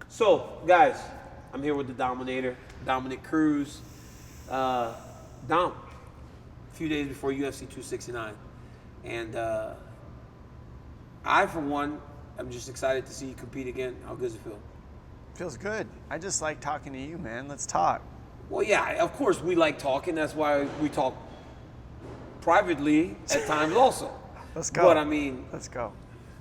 So, guys, I'm here with the Dominator, Dominic Cruz. Dom, a few days before UFC 269. And I, for one, I'm just excited to see you compete again. How good does it feel? Feels good. I just like talking to you, man. Let's talk. Well, yeah, of course we like talking. That's why we talk privately at times also. Let's go. But I mean... Let's go.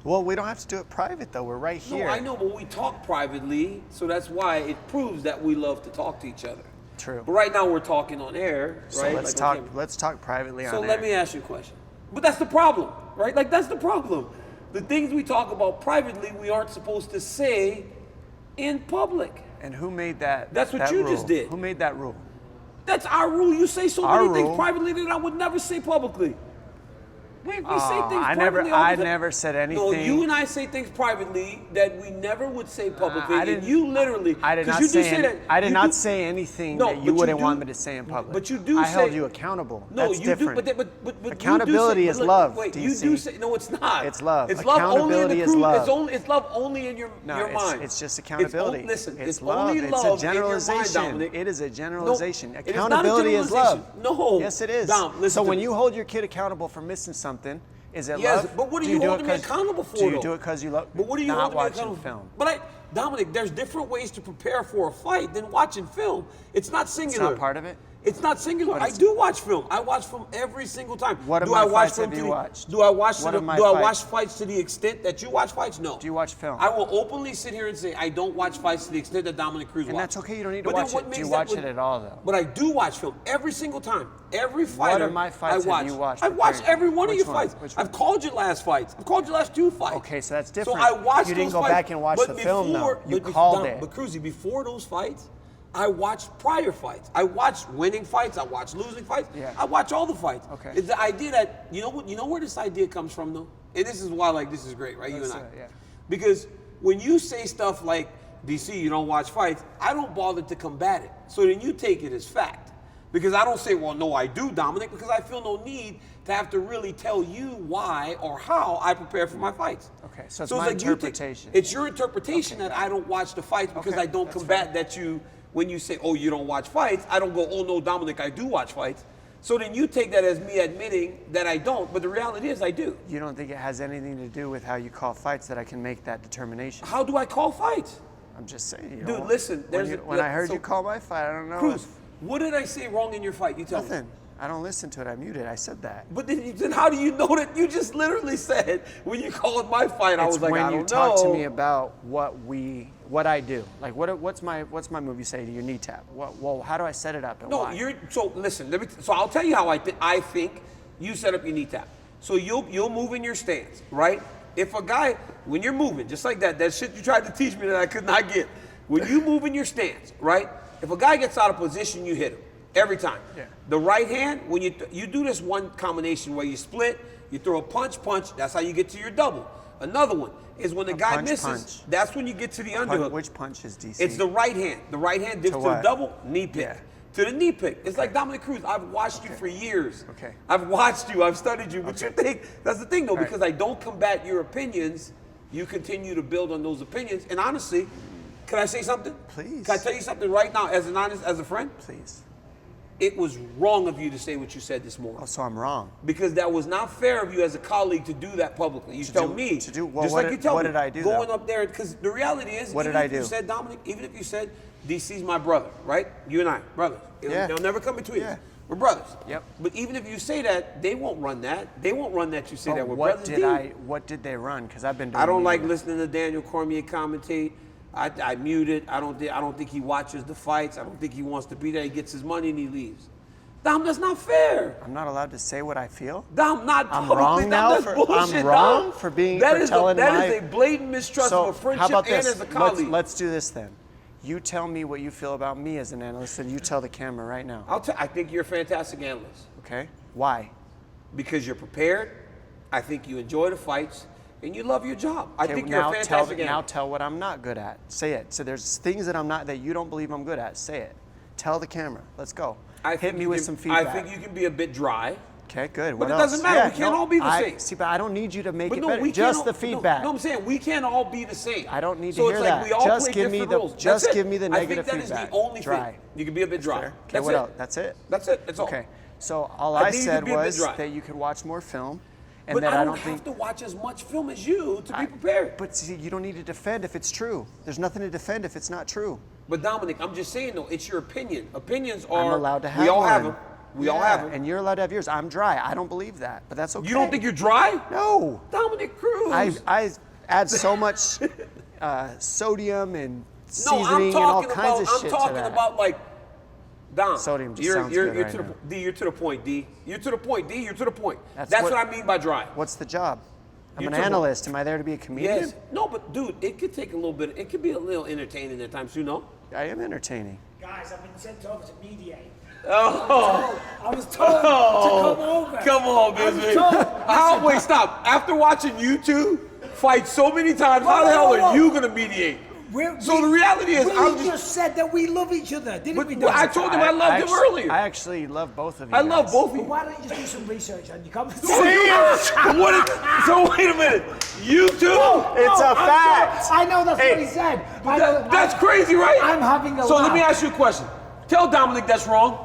Well, we don't have to do it private, though. We're right here. No, I know, but we talk privately, so that's why it proves that we love to talk to each other. True. But right now we're talking on air, right? So let's like talk. Let's talk privately on air. So let me ask you a question. But that's the problem, right? Like that's the problem. The things we talk about privately, we aren't supposed to say in public. And who made that? That's what you just did. Who made that rule? That's our rule. You say so many things privately that I would never say publicly. We say things privately. I never said anything. No, you and I say things privately that we never would say publicly. And you literally, I did not say anything that you wouldn't want me to say in public. But you do. I held you accountable. No, that's you different. do. But accountability is love. Wait, DC. you do say no. It's not. It's love. It's love only in the is love. It's love only in your mind. It's just accountability. Listen, it's love. Only love. It's a generalization. It is a generalization. Accountability is love. No. Yes, it is. So when you hold your kid accountable for missing something. Is it love? But what are you holding me accountable for? Do you do it because you love? But what are you holding me accountable for? Film. But Dominic, there's different ways to prepare for a fight than watching film. It's not singular. It's not part of it. It's not singular. I do watch film. I watch film every single time. What of my fights have you watched? Do I watch fights to the extent that you watch fights? No. Do you watch film? I will openly sit here and say I don't watch fights to the extent that Dominic Cruz watches. And that's okay. You don't need to watch it. Do you watch it at all, though? But I do watch film every single time. Every fighter. What of my fights have you watched? I've watched every one of your fights. Which one? I've called your last fights. I've called your last 2 fights. Okay, so that's different. So I watched You didn't those go back and watch the film, though. You called it. But Cruzy, before those fights, I watched prior fights. I watched winning fights. I watched losing fights. Yeah. I watch all the fights. Okay. It's the idea that you know where this idea comes from though, and this is why this is great, right? You and I. Yeah. Because when you say stuff like DC, you don't watch fights, I don't bother to combat it. So then you take it as fact. Because I don't say, well, no, I do, Dominic, because I feel no need to have to really tell you why or how I prepare for my fights. Okay, so it's my interpretation. It's your interpretation that I don't watch the fights because I don't combat that you. When you say, oh, you don't watch fights, I don't go, oh, no, Dominic, I do watch fights. So then you take that as me admitting that I don't, but the reality is I do. You don't think it has anything to do with how you call fights that I can make that determination? How do I call fights? I'm just saying. Dude, listen. When I heard you call my fight, I don't know. Cruz, what did I say wrong in your fight? You tell me. Nothing. I don't listen to it. I muted. I said that. But then how do you know that? You just literally said when you called my fight, I was like, I don't know. When you talk to me about what I do, like what's my move? You say your knee tap. Well, how do I set it up and why? So listen. So I'll tell you how I think you set up your knee tap. So you'll move in your stance, right? If a guy, when you're moving, just like that shit you tried to teach me that I could not get. When you move in your stance, right? If a guy gets out of position, you hit him. Every time. Yeah. The right hand, when you do this one combination where you split, you throw a punch, that's how you get to your double. Another one is when the guy misses, that's when you get to the underhook. Which punch is DC? It's the right hand. The right hand dips to the double, knee pick. Yeah. To the knee pick. It's like Dominic Cruz. I've watched you for years. Okay. I've watched you, I've studied you, but you think, that's the thing though, because I don't combat your opinions, you continue to build on those opinions. And honestly, can I say something? Please. Can I tell you something right now as a friend? Please. It was wrong of you to say what you said this morning. Oh, so I'm wrong. Because that was not fair of you as a colleague to do that publicly. You tell me. To do, well, just what like you tell me. What did I do, going up there, because the reality is, what did I do? You said, Dominic, even if you said, DC's my brother, right? You and I, brothers. They'll never come between us. We're brothers. Yep. But even if you say that, they won't run that. They won't run that you say that we're what brothers. What did they run? Because I've been doing I don't like listening to Daniel Cormier commentate. I mute it. I don't think he watches the fights. I don't think he wants to be there. He gets his money and he leaves. Dom, that's not fair. I'm not allowed to say what I feel? Dom, not I'm totally. wrong Dom, now? that's bullshit, I'm wrong Dom. for being That for is telling that my... is a blatant mistrust so, of a friendship how about this? and as a colleague. Let's do this then. You tell me what you feel about me as an analyst, and you tell the camera right now. I think you're a fantastic analyst. Okay. Why? Because you're prepared. I think you enjoy the fights, and you love your job. I think you're a fantastic analyst. Now tell what I'm not good at. Say it. So there's things that I'm not, that you don't believe I'm good at. Say it. Tell the camera. Let's go. I Hit me with some feedback. I think you can be a bit dry. Okay, good. But What it else? doesn't matter. We can't all be the same. See, but I don't need you to make But it no, better. we Just can't the all, feedback. No, I'm saying we can't all be the same. I don't need to so hear it's like that. we all Just play give me different the roles. just That's give it. me the negative I think feedback. that is the only Dry. thing. You can be a bit dry. Fair. Okay, That's what it. else? That's it. That's it. That's all. Okay. So all I I think you said could be a bit was dry. that you could watch more film, and But that I I don't don't have think. to watch as much film as you to be prepared. But see, you don't need to defend if it's true. There's nothing to defend if it's not true. But Dominic, I'm just saying though, it's your opinion. Opinions are. I'm allowed to have We all one. have them. We all have them. And you're allowed to have yours. I'm dry. I don't believe that, but that's okay. You don't think you're dry? No. Dominic Cruz. I add so much sodium and No, seasoning and all kinds of shit I'm talking to that. about like Dom. Sodium just you're, sounds you're, good you're right to the now. D. You're to the point. D. You're to the point. D. You're to the point. That's That's what- what I mean by dry. What's the job? I'm You're an to the- analyst. Am I there to be a comedian? Yes. No, but dude, it could take a little bit. It could be a little entertaining at times. You know. I am entertaining. Guys, I've been sent over to mediate. Oh. I was told to come over. Come on, I was Bisbee. told- Wait, stop. After watching you two fight so many times, how the hell whoa, whoa. are you gonna mediate? So the reality is, we I'm just said that we love each other, didn't But we? well, I told him I loved him earlier. I actually love both of you. I love guys. both of But you. why don't you just do some research on your conversation? So wait a minute. You two? It's a fact. I know that's Hey, what he said. I know, That's crazy, right? I'm having a So let laugh. me ask you a question. Tell Dominic that's wrong.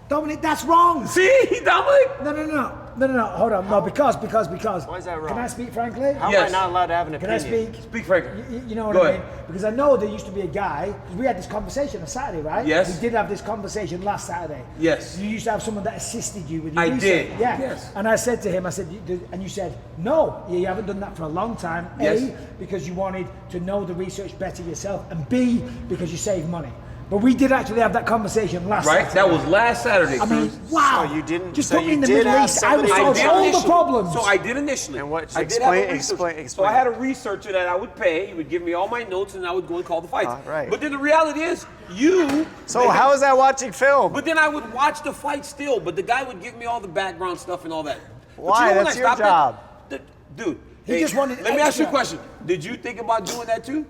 Dominic, that's wrong. See, Dominic? No. Hold on. No, because. Why is that wrong? Can I speak frankly? How Yes. am I not allowed to have an Can I opinion? speak? Speak frankly. You know what Go I mean? ahead. Because I know there used to be a guy, because we had this conversation on Saturday, right? Yes. We did have this conversation last Saturday. Yes. You used to have someone that assisted you with your I research. did. Yeah. Yes. And I said to him, and you said, no, you haven't done that for a long time. Yes. A, because you wanted to know the research better yourself, and B, because you save money. But we did actually have that conversation last Right? Saturday. That was last Saturday, I mean, Cruz. wow. So you didn't- Just so put me you in the did Middle have East. I would somebody- solve all the problems. So I did initially. And what- I did have a explain- research. explain- So I had a researcher that I would pay. He would give me all my notes, and I would go and call the fights. Right. But then the reality is, you. So how is that watching film? But then I would watch the fight still. But the guy would give me all the background stuff and all that. But Why? when That's I your stopped job. dude. He just wanted Let me ask you a extra. question. Did you think about doing that too?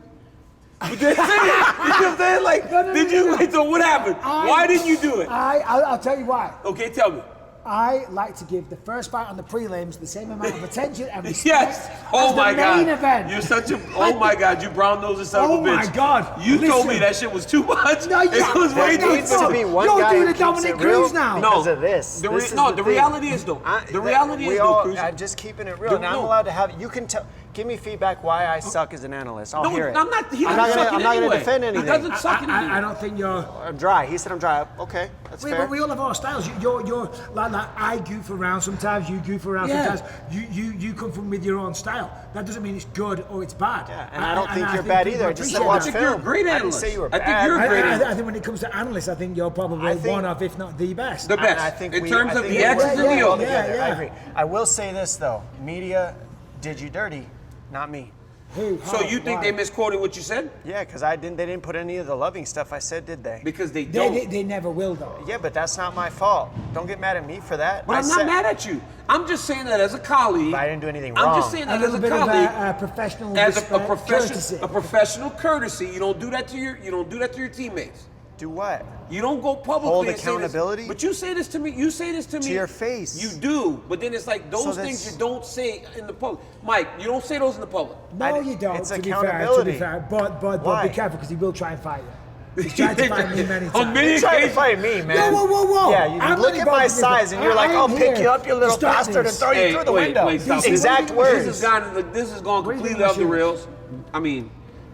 You know what I'm saying? Like, No, did you? no. Wait, so what happened? Why didn't you do it? I'll tell you why. Okay, tell me. I like to give the first fight on the prelims the same amount of attention and respect Yes. Oh as my the God. main event. You're such a. Oh my God. You brown nosed son of a Oh bitch. my God. You told me Listen. that shit was too much. No, yeah. It was way No, too needs to much. be one You're guy doing who the keeps Dominic it real Cruz now. because of this. The This is no, the the thing. reality is though. The reality is though, Cruz. I'm just keeping it real, The- and I'm no. allowed to have. You can tell. Give me feedback why I suck as an analyst. I'll No, hear it. I'm not. He I'm doesn't not suck gonna. in I'm not any gonna way. defend anything. He doesn't suck in any I way. don't think you're. I'm dry. He said I'm dry. Okay, that's Wait, fair. but we all have our styles. You're like I goof around sometimes. You goof around Yeah. sometimes. You come from with your own style. That doesn't mean it's good or it's bad. Yeah, and I don't think you're bad people either. I just said appreciate watch I think that. you're a film. great I didn't analyst. say you were I think bad. you're a great analyst. I think when it comes to analysts, I think you're probably I think- one of, if not the best. The best. And I think in we- terms I of think the we X's work and the well O's. together. Yeah. I agree. I will say this though: media did you dirty, not me. Who? So How? you think Why? they misquoted what you said? Yeah, because They didn't put any of the loving stuff I said, did they? Because they don't. They never will though. Yeah, but that's not my fault. Don't get mad at me for that. But I'm not mad at you. I'm just saying that as a colleague. But I didn't do anything I'm wrong. just saying A that as little a bit of colleague. a professional As respect, courtesy. a professional courtesy, you don't do that to your teammates. Do what? You don't go publicly Hold and say this. accountability? But you say this to me. You say this to me. your face. You do, but then it's like those So things that's- you don't say in the public. Mike, you don't say those in the public. No, you don't. It's to accountability. be fair, but Why? be careful because he will try and fight you. He's tried to fight me many times. On many You're trying to occasions. fight me, man. Whoa. Yeah, you I'm look only at going my to give size it- and you're like, I I'll am pick here you up, you little to stop bastard, and this. throw you through the window. Wait, stop. Exact This words. has gone What do you completely think off I the should- rails. I mean,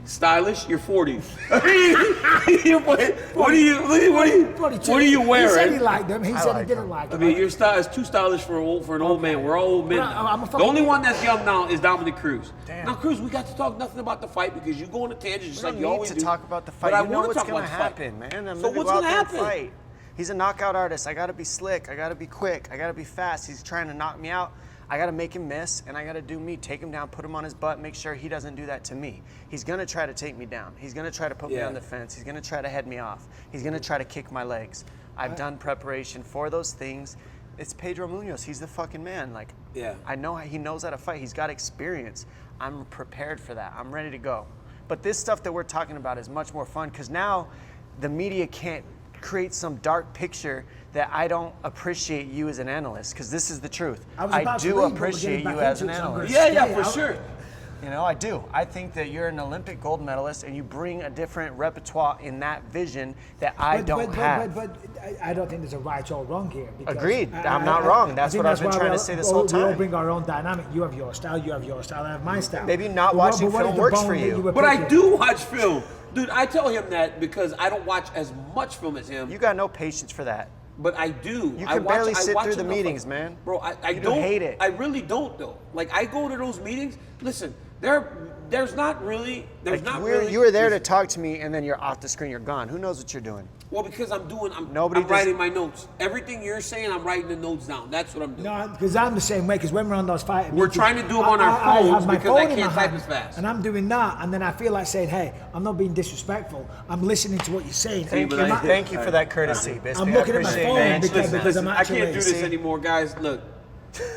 stylish. You're 40. What are you He said he wearing? liked them. He said he like didn't them. like I them. mean, your style is too stylish for an old man. We're all old men. Well, I'm a The fucking- only one that's young now is Dominic Cruz. Damn. Now, Cruz, we got to talk nothing about the fight because you go on a tangent just We like don't you need always to do. talk about the fight. But I You know want to what's talk gonna about the fight. happen, man. I'm So gonna what's go out gonna there and happen? fight. He's a knockout artist. I gotta be slick. I gotta be quick. I gotta be fast. He's trying to knock me out. I gotta make him miss, and I gotta do me. Take him down, put him on his butt, make sure he doesn't do that to me. He's gonna try to take me down. He's gonna try to put me Yeah. on the fence. He's gonna try to head me off. He's gonna try to kick my legs. I've done preparation for those things. It's Pedro Munoz. He's the fucking man. Like, Yeah. I know he knows how to fight. He's got experience. I'm prepared for that. I'm ready to go. But this stuff that we're talking about is much more fun because now the media can't create some dark picture that I don't appreciate you as an analyst, because this is the truth. I do appreciate you as an analyst. Yeah, for sure. You know, I do. I think that you're an Olympic gold medalist and you bring a different repertoire in that vision that I don't have. But I don't think there's a right or wrong here. Agreed. I'm not wrong. That's what I've been trying to say this whole time. We all bring our own dynamic. You have your style, I have my style. Maybe not watching film works for you. But I do watch film. Dude, I tell him that because I don't watch as much film as him. You got no patience for that. But I do. You can barely sit through the meetings, man. Bro, I don't hate it. I really don't, though. Like, I go to those meetings. Listen, there's not really. You were there to talk to me, and then you're off the screen. You're gone. Who knows what you're doing? Well, because I'm Nobody writing my notes. Everything you're saying, I'm writing the notes down. That's what I'm doing. No, because I'm the same way. Because when we're on those fight We're meetings, trying to do them on our I have phones my because I phone in can't my type hand, as fast. and I'm doing that, and then I feel like saying, "Hey, I'm not being disrespectful. I'm listening to what you're saying." Thank you for that courtesy, Bisping. I'm looking at my phone because Listen, I'm I actually. can't do this anymore, guys. Look,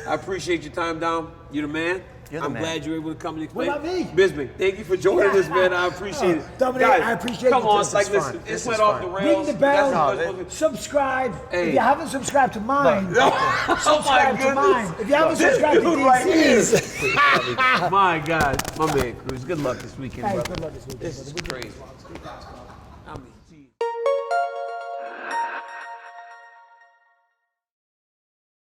I appreciate your time, Dom. You're the man. I'm glad you were able to come and explain. What about me? Bisping, thank you for joining us, man. I appreciate it. Dominic, guys, I appreciate come you. on, This like is listen, fun. this went off the rails. Ring the bell. That's Subscribe. Hey. If you haven't subscribed to mine, oh subscribe my to mine. goodness. If you haven't subscribed to DC's, My God, my man, Cruz. Good luck this weekend, hey, brother. good luck this weekend. This is crazy.